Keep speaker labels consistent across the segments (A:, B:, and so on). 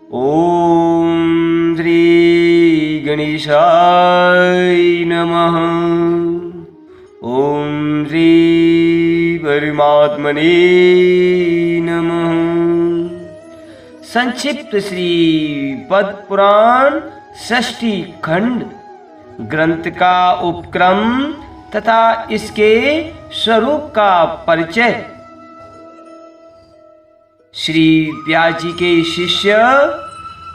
A: ओम श्री गणेशाय नमः। ओम श्री परमात्मने नमः। संक्षिप्त श्री पद्म पुराण षष्ठी खंड ग्रंथ का उपक्रम तथा इसके स्वरूप का परिचय। श्री व्यास जी के शिष्य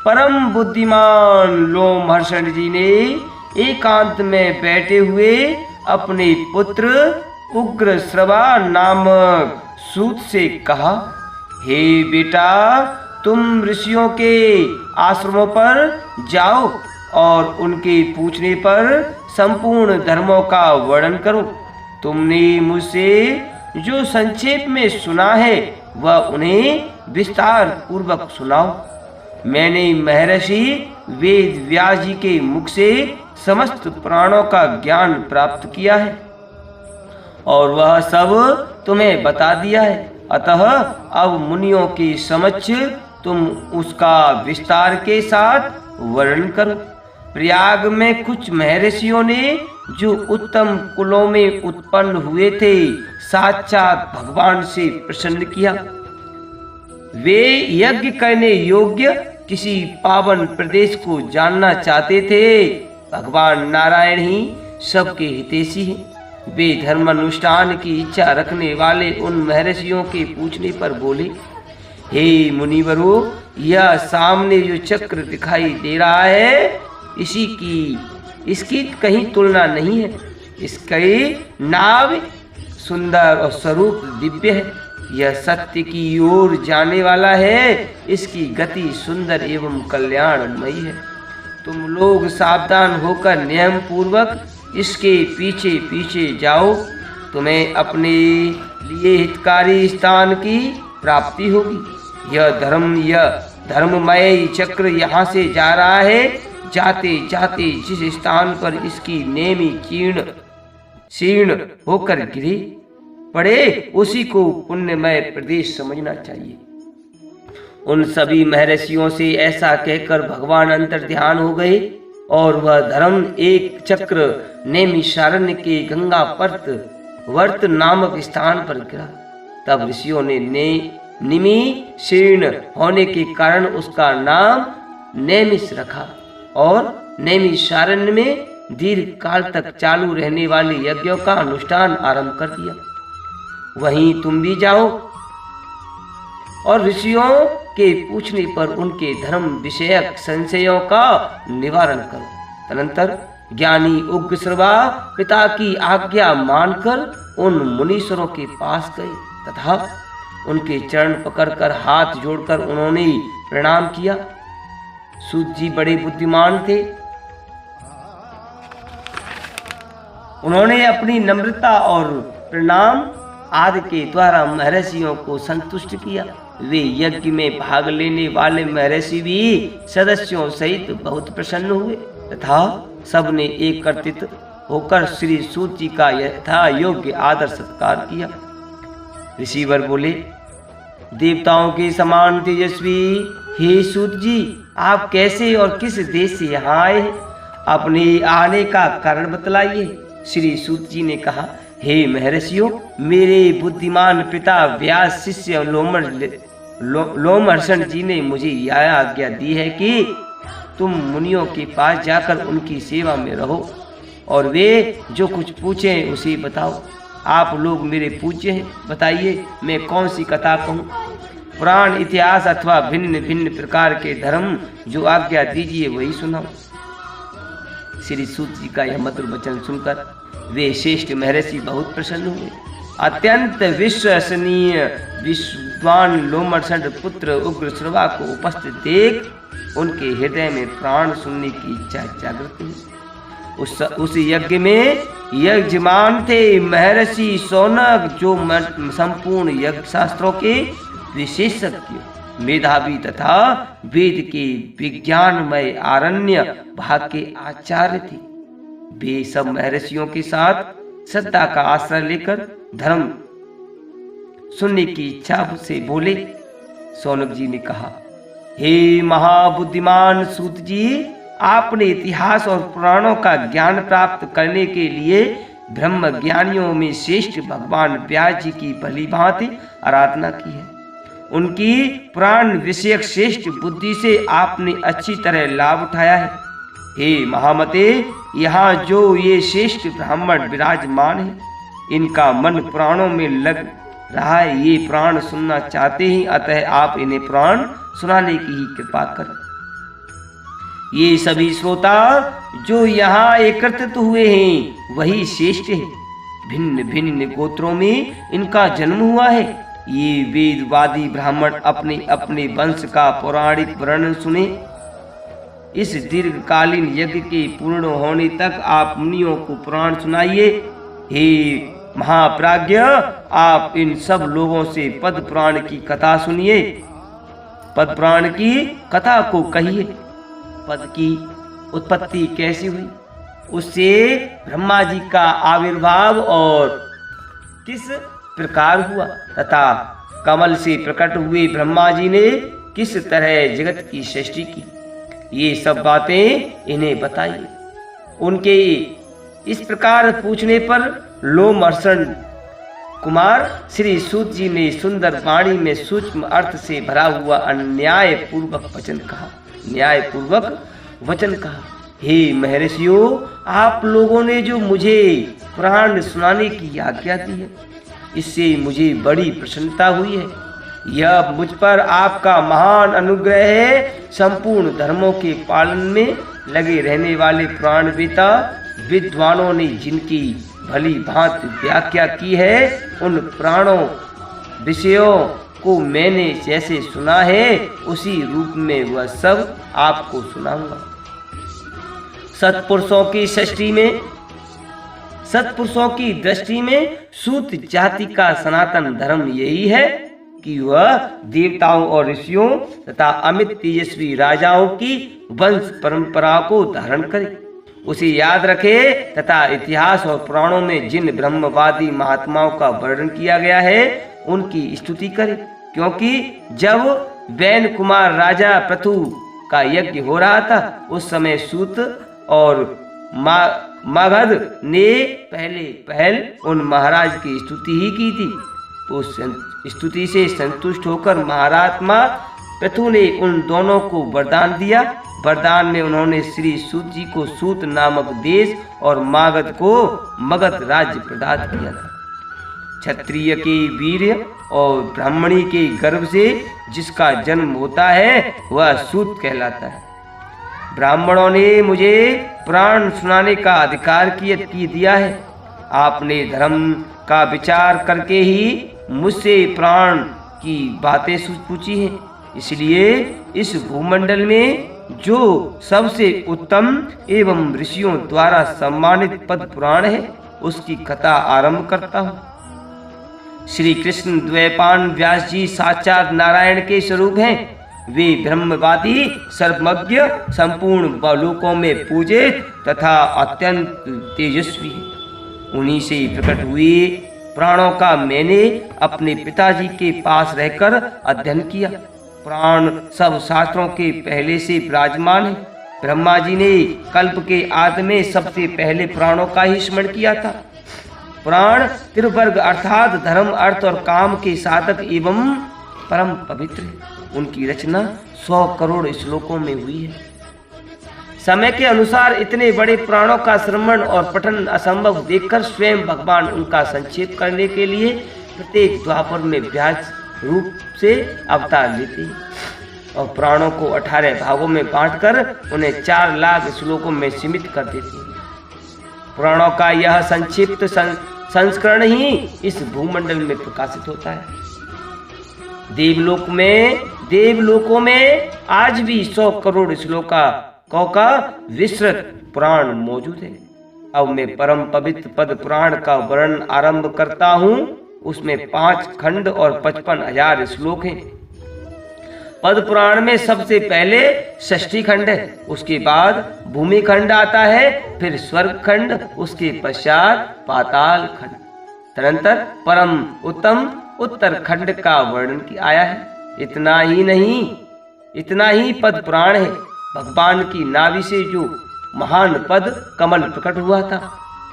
A: परम बुद्धिमान लोमहर्षण जी ने एकांत में बैठे हुए अपने पुत्र उग्रश्रवा नामक सूत से कहा, हे बेटा, तुम ऋषियों के आश्रमों पर जाओ और उनके पूछने पर संपूर्ण धर्मों का वर्णन करो। तुमने मुझसे जो संक्षेप में सुना है वह उन्हें विस्तार पूर्वक सुनाओ। मैंने महर्षि वेद व्यास जी के मुख से समस्त पुराणों का ज्ञान प्राप्त किया है और वह सब तुम्हें बता दिया है। अतः अब मुनियों के समक्ष तुम उसका विस्तार के साथ वर्णन करो। प्रयाग में कुछ महर्षियों ने जो उत्तम कुलों में उत्पन्न हुए थे, साक्षात भगवान से प्रसन्न किया। वे यज्ञ करने योग्य किसी पावन प्रदेश को जानना चाहते थे। भगवान नारायण ही सबके हितैषी हैं। वे धर्मानुष्ठान की इच्छा रखने वाले उन महर्षियों के पूछने पर बोले, हे मुनिवरों, यह सामने जो चक्र दिखाई दे रहा है इसकी कहीं तुलना नहीं है। इसके नाभ सुंदर और स्वरूप दिव्य है। यह सत्य की ओर जाने वाला है। इसकी गति सुंदर एवं कल्याणमयी है। तुम लोग सावधान होकर नियम पूर्वक इसके पीछे पीछे जाओ। तुम्हें अपने लिए हितकारी स्थान की प्राप्ति होगी। यह धर्ममय चक्र यहाँ से जा रहा है। जाते जाते जिस स्थान पर इसकी नेमी क्षीण होकर गिरी पड़े उसी को पुण्यमय प्रदेश समझना चाहिए। उन सभी महर्षियों से ऐसा कहकर भगवान अंतर ध्यान हो गए और वह धर्म एक चक्र नैमिषारण्य के गंगा वर्त नामक स्थान पर गिरा। तब ऋषियों ने निमि शीर्ण होने के कारण उसका नाम नैमिष रखा और नैमिषारण्य में दीर्घ काल तक चालू रहने वाले यज्ञों का अनुष्ठान आरंभ कर दिया। वहीं तुम भी जाओ और ऋषियों के पूछने पर उनके धर्म विषयक संशयों का निवारण करो। तदनंतर ज्ञानी उग्रश्रवा पिता की आज्ञा मानकर उन मुनीश्वरों के पास गए तथा उनके चरण पकड़कर हाथ जोड़कर उन्होंने प्रणाम किया। सूत जी बड़े बुद्धिमान थे। उन्होंने अपनी नम्रता और प्रणाम आदि के द्वारा महर्षियों को संतुष्ट किया। वे यज्ञ में भाग लेने वाले महर्षि भी सदस्यों सहित बहुत प्रसन्न हुए तथा सबने एकत्रित होकर श्री सूत जी का यथा योग्य आदर सत्कार किया। ऋषिवर बोले, देवताओं के समान तेजस्वी हे सूत जी, आप कैसे और किस देश से यहाँ आए हैं? अपने आने का कारण बतलाइए। श्री सूत जी ने कहा, हे महर्षियों, मेरे बुद्धिमान पिता व्यास शिष्य लोमहर्षण जी ने मुझे यह आज्ञा दी है कि तुम मुनियों के पास जाकर उनकी सेवा में रहो और वे जो कुछ पूछे उसे बताओ। आप लोग मेरे पूज्य हैं, बताइए मैं कौन सी कथा कहूँ? पुराण, इतिहास अथवा भिन्न भिन्न प्रकार के धर्म जो आज्ञा दीजिए वही सुनाओ। श्री सूत जी का यह मधुर वचन सुनकर वे श्रेष्ठ महर्षि बहुत प्रसन्न हुए। अत्यंत विश्वसनीय विद्वान लोमहर्षण पुत्र उग्रश्रवा को उपस्थित देख उनके हृदय में प्राण सुनने की इच्छा जागृत हुई। उस यज्ञ में यजमान थे महर्षि शौनक, जो संपूर्ण यज्ञ शास्त्रों के विशेषज्ञ, मेधावी तथा वेद के विज्ञानमय आरण्य भाग के आचार्य थे। वे सब महर्षियों के साथ श्रद्धा का आश्रय लेकर धर्म सुनने की इच्छा से बोले। शौनक जी ने कहा, हे महाबुद्धिमान सूत जी, आपने इतिहास और पुराणों का ज्ञान प्राप्त करने के लिए ब्रह्म ज्ञानियों में श्रेष्ठ भगवान व्यास जी की भली भांति आराधना की है। उनकी पुराण विषयक श्रेष्ठ बुद्धि से आपने अच्छी तरह लाभ उठाया है। हे महामते, यहाँ जो ये श्रेष्ठ ब्राह्मण विराजमान है, इनका मन पुराणों में लग रहा है। ये पुराण सुनना चाहते हैं, अतः आप इन्हें पुराण सुनाने की ही कृपा करें। ये सभी श्रोता जो यहाँ एकत्रित हुए हैं वही श्रेष्ठ है। भिन्न भिन्न गोत्रों में इनका जन्म हुआ है। ये वेदवादी ब्राह्मण अपने अपने वंश का पौराणिक वर्णन सुने। इस दीर्घकालीन यज्ञ के पूर्ण होने तक आप मुनियों को पुराण सुनाइए। हे महाप्राज्ञ, आप इन सब लोगों से पद्म पुराण की कथा सुनिए। पद्म पुराण की कथा को कहिए। पद की उत्पत्ति कैसी हुई, उससे ब्रह्मा जी का आविर्भाव और किस प्रकार हुआ, तथा कमल से प्रकट हुए ब्रह्मा जी ने किस तरह जगत की सृष्टि की, ये सब बातें इन्हें बताइए। उनके इस प्रकार पूछने पर लोमहर्षण कुमार श्री सूत जी ने सुंदर वाणी में सूक्ष्म अर्थ से भरा हुआ अन्याय पूर्वक वचन कहा। हे महर्षियों, आप लोगों ने जो मुझे पुराण सुनाने की आज्ञा दी है, इससे मुझे बड़ी प्रसन्नता हुई है। यह मुझ पर आपका महान अनुग्रह है। संपूर्ण धर्मों के पालन में लगे रहने वाले पुराणवेता विद्वानों ने जिनकी भली भांति व्याख्या की है, उन पुराणों विषयों को मैंने जैसे सुना है उसी रूप में वह सब आपको सुनाऊंगा। सत्पुरुषों की दृष्टि में सूत जाति का सनातन धर्म यही है कि वह देवताओं और ऋषियों तथा अमित तेजस्वी राजाओं की वंश परंपरा को धारण करे, उसे याद रखे तथा इतिहास और पुराणों में जिन ब्रह्मवादी महात्माओं का वर्णन किया गया है उनकी स्तुति करे। क्योंकि जब वैन कुमार राजा पृथु का यज्ञ हो रहा था, उस समय सूत और मगध ने पहल उन महाराज की स्तुति ही की थी। उस स्तुति से संतुष्ट होकर महारात्मा पृथु ने उन दोनों को वरदान दिया। वरदान में उन्होंने श्री सूत जी को सूत नामक देश और मागध को मगध राज्य प्रदान किया था। क्षत्रिय के वीर्य और ब्राह्मणी के गर्भ से जिसका जन्म होता है वह सूत कहलाता है। ब्राह्मणों ने मुझे पुराण सुनाने का अधिकार की दिया है। आपने धर्म का विचार करके ही मुझसे पुराण की बातें पूछी हैं। इसलिए इस भूमंडल में जो सबसे उत्तम एवं ऋषियों द्वारा सम्मानित पद पुराण है, उसकी कथा आरंभ करता हूँ। श्री कृष्ण द्वैपायन व्यास जी साक्षात नारायण के स्वरूप हैं। वे ब्रह्मवादी सर्वज्ञ, संपूर्ण लोकों में पूजित तथा अत्यंत तेजस्वी हैं। उन्हीं से प्रकट हुए पुराणों का मैंने अपने पिताजी के पास रहकर अध्ययन किया। पुराण सब शास्त्रों के पहले से विराजमान है। ब्रह्मा जी ने कल्प के आदि में सबसे पहले पुराणों का ही स्मरण किया था। पुराण त्रिवर्ग अर्थात धर्म, अर्थ और काम के साधक एवं परम पवित्र है। उनकी रचना 100 करोड़ श्लोकों में हुई है। समय के अनुसार इतने बड़े पुराणों का श्रवण और पठन असंभव देखकर स्वयं भगवान उनका संक्षेप करने के लिए प्रत्येक द्वापर में व्यास रूप से अवतार लेते हैं और पुराणों को 18 भागों में बांटकर उन्हें 4 लाख श्लोकों में सीमित कर देते हैं। पुराणों का यह संक्षिप्त संस्करण ही इस भूमंडल में प्रकाशित होता है। देवलोकों में आज भी 100 करोड़ श्लोकों का विस्तृत पुराण मौजूद है। अब मैं परम पवित्र पद पुराण का वर्णन आरंभ करता हूँ। उसमें 5 खंड और 55,000 श्लोक हैं। पद पुराण में सबसे पहले षष्ठी खंड है, उसके बाद भूमि खंड आता है, फिर स्वर्ग खंड, उसके पश्चात पाताल खंड, तदनंतर परम उत्तम उत्तर खंड का वर्णन आया है। इतना ही नहीं, इतना ही पद पुराण है। भगवान की नाभि से जो महान पद कमल प्रकट हुआ था,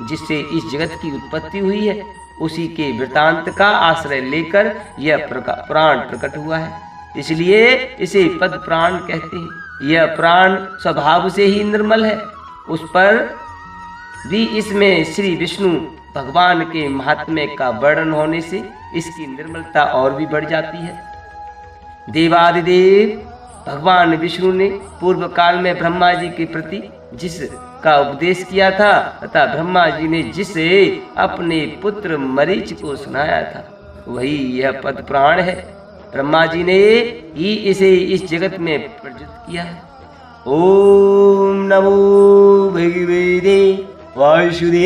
A: जिससे इस जगत की उत्पत्ति हुई है, उसी के वृतांत का आश्रय लेकर यह पुराण प्रकट हुआ है। इसलिए इसे पद पुराण कहते हैं। यह पुराण स्वभाव से ही निर्मल है, उस पर भी इसमें श्री विष्णु भगवान के महात्म्य का वर्णन होने से इसकी निर्मलता और भी बढ़ जाती है। देवादिदेव भगवान विष्णु ने पूर्व काल में ब्रह्मा जी के प्रति जिसका उपदेश किया था तथा ब्रह्मा जी ने जिसे अपने पुत्र मरीच को सुनाया था, वही यह पद पुराण है। ब्रह्मा जी ने ही इसे इस जगत में प्रज्वलित किया है। ओम नमो भगवते वासुदेवाय।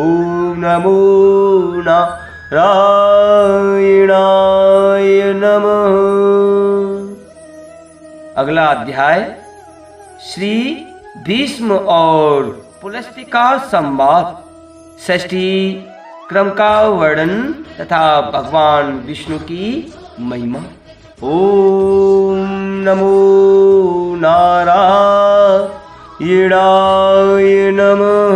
A: ओम नमो नारायणाय नमः। अगला अध्याय श्री भीष्म और पुलस्त्य संवाद। षष्ठी क्रम का वर्णन तथा भगवान विष्णु की महिमा। ओम नमो नारायणाय नमः।